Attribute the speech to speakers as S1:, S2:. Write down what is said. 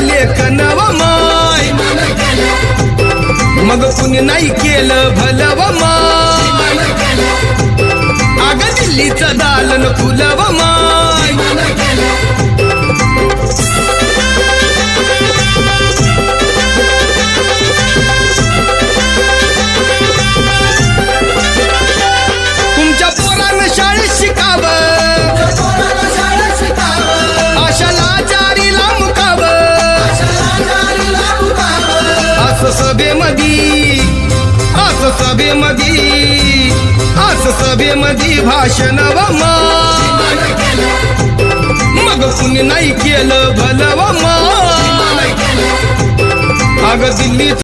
S1: लेखन व माय मग कुणी नाही केलं भलं व माय अग दिल्लीचं दालन फुलं व माय तुमच्या पोरानं शाळेत शिकावं आशाला चारीला मुकावं असं सभेमधी भाषण व माय मग कुणी नाही केलं भलं व माय अग दिल्ली